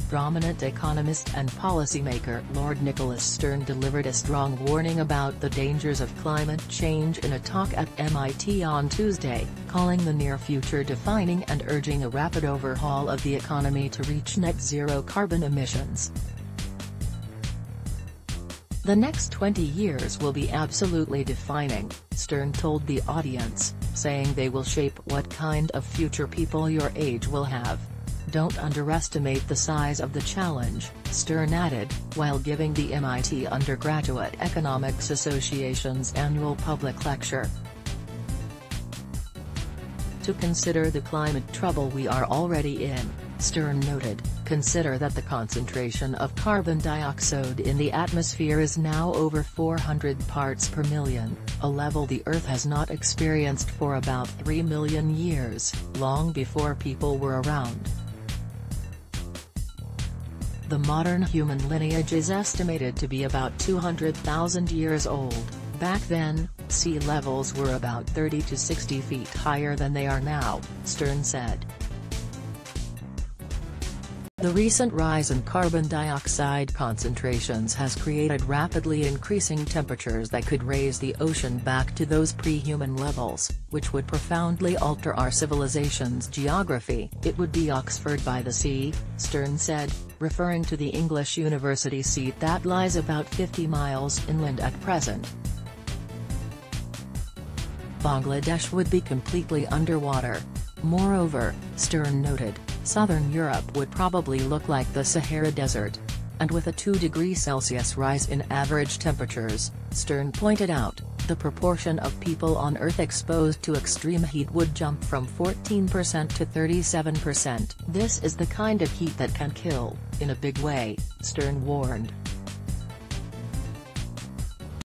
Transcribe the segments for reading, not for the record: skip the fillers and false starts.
Prominent economist and policymaker Lord Nicholas Stern delivered a strong warning about the dangers of climate change in a talk at MIT on Tuesday, calling the near future defining and urging a rapid overhaul of the economy to reach net zero carbon emissions. "The next 20 years will be absolutely defining," Stern told the audience, saying they will shape what kind of future people your age will have. "Don't underestimate the size of the challenge," Stern added, while giving the MIT Undergraduate Economics Association's annual public lecture. "To consider the climate trouble we are already in," Stern noted, "consider that the concentration of carbon dioxide in the atmosphere is now over 400 parts per million, a level the Earth has not experienced for about 3 million years, long before people were around. The modern human lineage is estimated to be about 200,000 years old. Back then, sea levels were about 30 to 60 feet higher than they are now," Stern said. "The recent rise in carbon dioxide concentrations has created rapidly increasing temperatures that could raise the ocean back to those pre-human levels, which would profoundly alter our civilization's geography. It would be Oxford by the sea," Stern said, referring to the English university seat that lies about 50 miles inland at present. "Bangladesh would be completely underwater. Moreover," Stern noted, "Southern Europe would probably look like the Sahara Desert. And with a 2°C rise in average temperatures," Stern pointed out, "the proportion of people on Earth exposed to extreme heat would jump from 14% to 37%. This is the kind of heat that can kill, in a big way," Stern warned.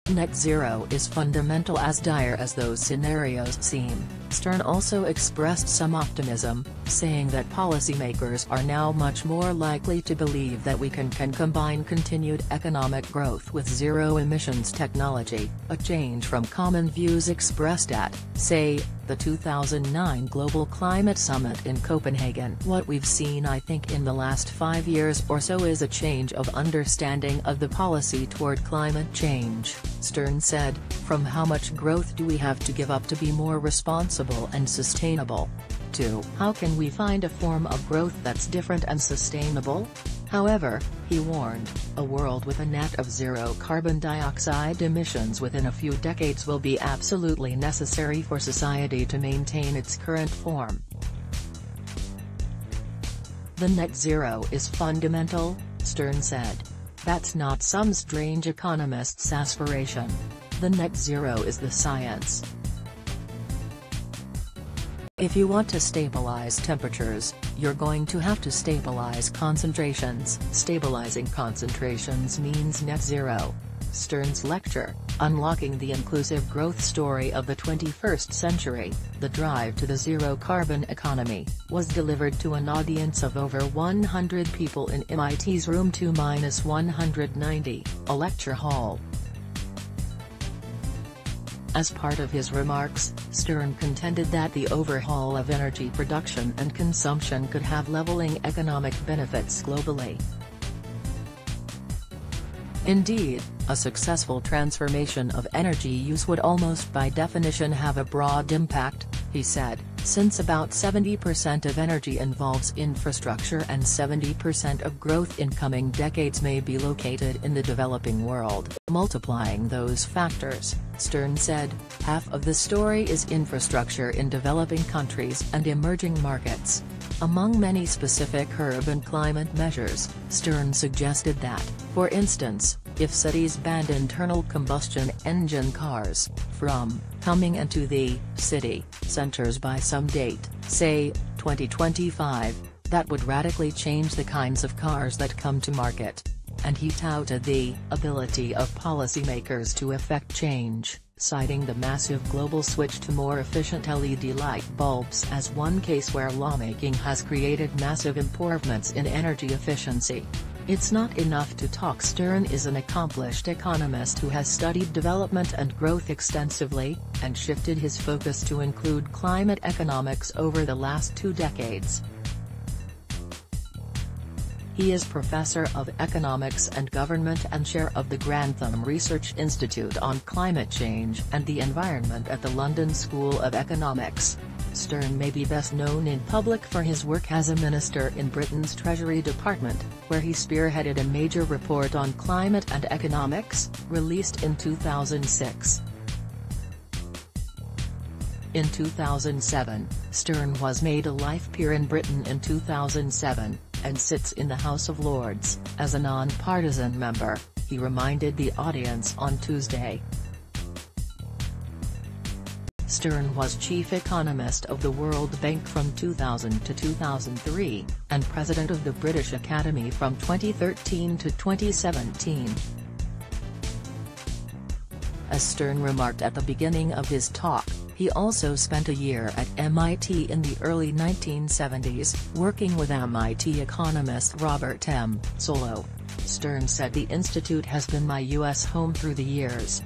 "Net zero is fundamental, as dire as those scenarios seem." Stern also expressed some optimism, saying that policymakers are now much more likely to believe that we can combine continued economic growth with zero-emissions technology, a change from common views expressed at, say, the 2009 Global Climate Summit in Copenhagen. "What we've seen, I think, in the last 5 years or so is a change of understanding of the policy toward climate change," Stern said. "From how much growth do we have to give up to be more responsible and sustainable, to how can we find a form of growth that's different and sustainable?" However, he warned, a world with a net of zero carbon dioxide emissions within a few decades will be absolutely necessary for society to maintain its current form. "The net zero is fundamental," Stern said. "That's not some strange economist's aspiration. The net zero is the science. If you want to stabilize temperatures, you're going to have to stabilize concentrations. Stabilizing concentrations means net zero." Stern's lecture, "Unlocking the Inclusive Growth Story of the 21st Century, The Drive to the Zero-Carbon Economy," was delivered to an audience of over 100 people in MIT's Room 2-190, a lecture hall. As part of his remarks, Stern contended that the overhaul of energy production and consumption could have leveling economic benefits globally. "Indeed, a successful transformation of energy use would almost by definition have a broad impact," he said, "since about 70% of energy involves infrastructure and 70% of growth in coming decades may be located in the developing world. Multiplying those factors," Stern said, "half of the story is infrastructure in developing countries and emerging markets." Among many specific urban climate measures, Stern suggested that, for instance, if cities banned internal combustion engine cars from coming into the city centers by some date, say, 2025, that would radically change the kinds of cars that come to market. And he touted the ability of policymakers to effect change, citing the massive global switch to more efficient LED light bulbs as one case where lawmaking has created massive improvements in energy efficiency. "It's not enough to talk." Stern is an accomplished economist who has studied development and growth extensively, and shifted his focus to include climate economics over the last 2 decades. He is Professor of Economics and Government and Chair of the Grantham Research Institute on Climate Change and the Environment at the London School of Economics. Stern may be best known in public for his work as a minister in Britain's Treasury Department, where he spearheaded a major report on climate and economics, released in 2006. In 2007, Stern was made a life peer in Britain in 2007, and sits in the House of Lords, as a non-partisan member, he reminded the audience on Tuesday. Stern was chief economist of the World Bank from 2000 to 2003, and president of the British Academy from 2013 to 2017. As Stern remarked at the beginning of his talk, he also spent a year at MIT in the early 1970s, working with MIT economist Robert M. Solow. Stern said the institute has been my U.S. home through the years.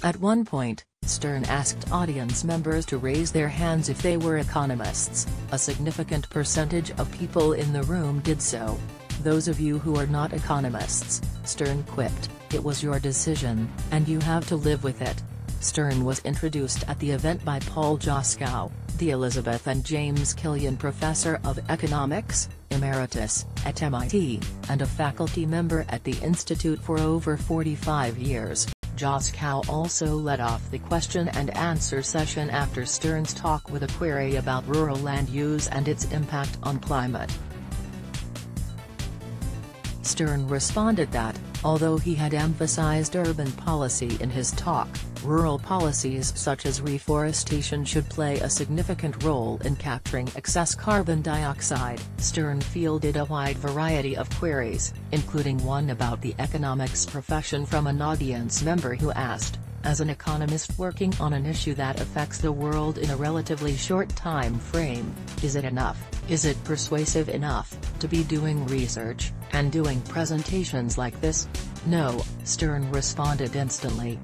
At one point, Stern asked audience members to raise their hands if they were economists. A significant percentage of people in the room did so. "Those of you who are not economists," Stern quipped, "it was your decision, and you have to live with it." Stern was introduced at the event by Paul Joskow, the Elizabeth and James Killian Professor of Economics, Emeritus, at MIT, and a faculty member at the Institute for over 45 years. Joskow also led off the question-and-answer session after Stern's talk with a query about rural land use and its impact on climate. Stern responded that, although he had emphasized urban policy in his talk, rural policies such as reforestation should play a significant role in capturing excess carbon dioxide. Stern fielded a wide variety of queries, including one about the economics profession from an audience member who asked, "As an economist working on an issue that affects the world in a relatively short time frame, is it enough, is it persuasive enough, to be doing research, and doing presentations like this?" "No," Stern responded instantly.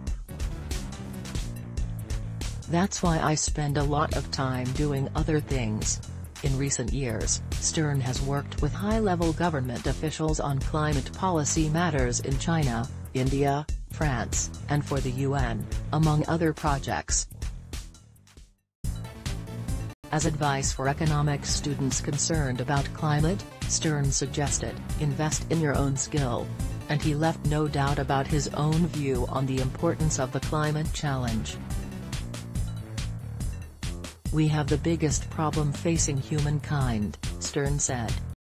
"That's why I spend a lot of time doing other things." In recent years, Stern has worked with high-level government officials on climate policy matters in China, India, France, and for the UN, among other projects. As advice for economics students concerned about climate, Stern suggested, invest in your own skill. And he left no doubt about his own view on the importance of the climate challenge. "We have the biggest problem facing humankind," Stern said.